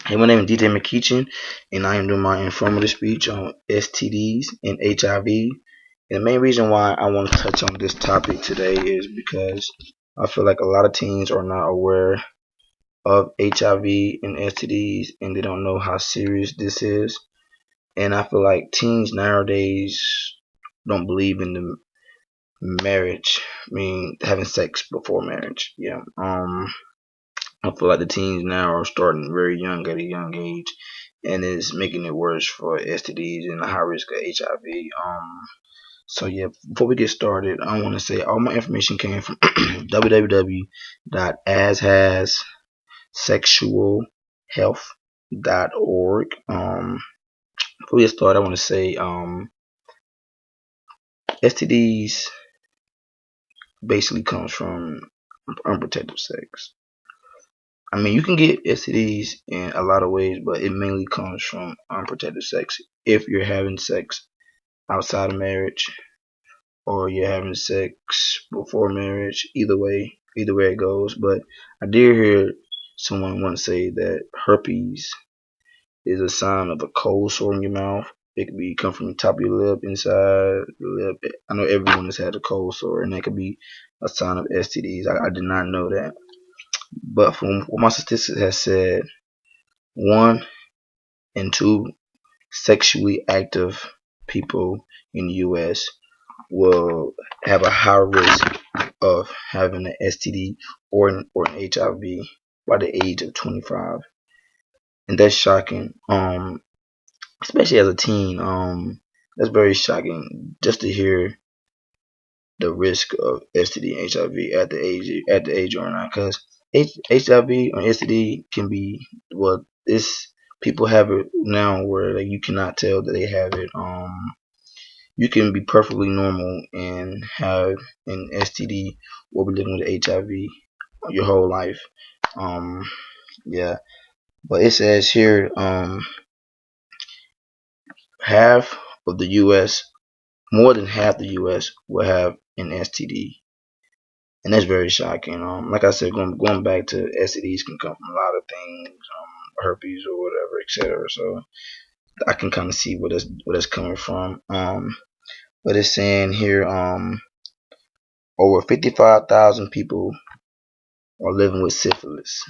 Hey, my name is DJ McKeechin, and I am doing my informative speech on STDs and HIV. And the main reason why I want to touch on this topic today is because I feel like a lot of teens are not aware of HIV and STDs, and they don't know how serious this is. And I feel like teens nowadays don't believe in the marriage, I mean having sex before marriage. Yeah. I feel like the teens now are starting very young at a young age, and it's making it worse for STDs and the high risk of HIV. So yeah, before we get started, I want to say all my information came from www.ashashsexualhealth.org. Before we get started, I want to say STDs basically comes from unprotected sex. I mean, you can get STDs in a lot of ways, but it mainly comes from unprotected sex. If you're having sex outside of marriage or you're having sex before marriage, either way it goes. But I did hear someone once say that herpes is a sign of a cold sore in your mouth. It could be come from the top of your lip, inside the lip. I know everyone has had a cold sore, and that could be a sign of STDs. I did not know that. But from what my statistics has said, 1 and 2 sexually active people in the U.S. will have a higher risk of having an STD or an HIV by the age of 25, and that's shocking. Especially as a teen, that's very shocking just to hear the risk of STD and HIV at the age you're on, because HIV or STD can be, well, this people have it now where like you cannot tell that they have it. You can be perfectly normal and have an STD or be living with HIV your whole life. Um, yeah, but it says here, half of the U.S., more than half the U.S. will have an STD, and that's very shocking. Like I said, going back to STDs can come from a lot of things, herpes or whatever, etc. So I can kind of see where that's coming from. But it's saying here, over 55,000 people are living with syphilis.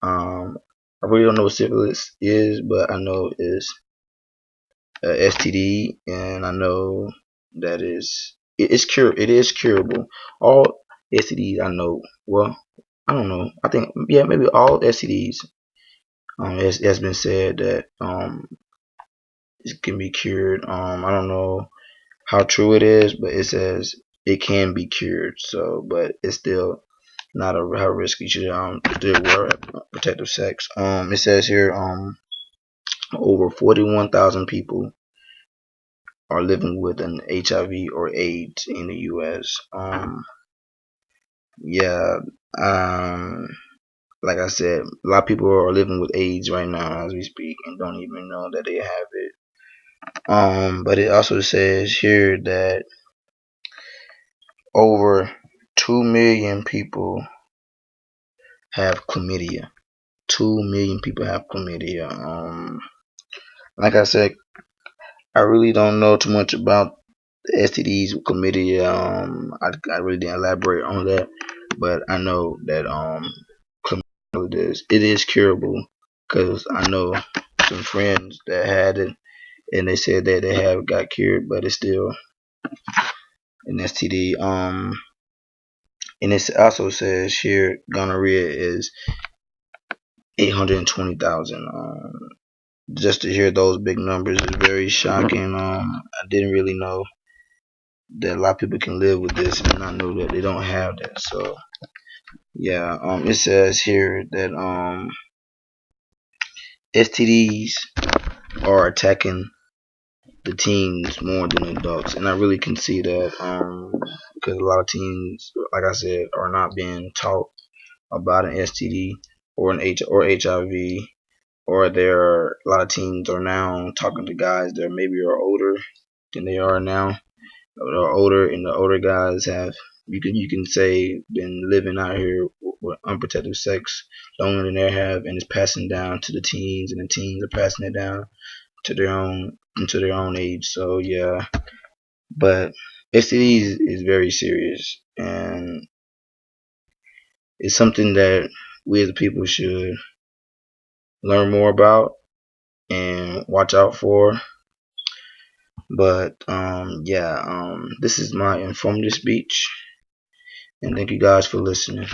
I really don't know what syphilis is, but I know it's a STD, and I know that it is curable. All STDs I know, well, I don't know. I think, yeah, maybe all STDs. It has been said that it can be cured. I don't know how true it is, but it says it can be cured. So, but it's still not a high risk. You should still wear protective sex. It says here over 41,000 people are living with an HIV or AIDS in the U.S. Yeah. Um, like I said, a lot of people are living with AIDS right now as we speak and don't even know that they have it. But it also says here that over 2 million people have chlamydia. 2 million people have chlamydia. Like I said, I really don't know too much about the STDs with chlamydia. I really didn't elaborate on that, but I know that chlamydia it is curable, because I know some friends that had it and they said that they have got cured, but it's still an STD. And it also says here gonorrhea is 820,000. Just to hear those big numbers is very shocking. I didn't really know that a lot of people can live with this and not know that they don't have that. So yeah, it says here that STDs are attacking the teens more than adults, and I really can see that, because a lot of teens, like I said, are not being taught about an STD or an HIV, or there are a lot of teens are now talking to guys that maybe are older than they are now. They're older, and the older guys have, you can say, been living out here with unprotected sex longer than they have, and it's passing down to the teens, and the teens are passing it down to their own age. So yeah, but STDs is very serious, and it's something that we as people should learn more about and watch out for. But yeah, this is my informative speech, and thank you guys for listening.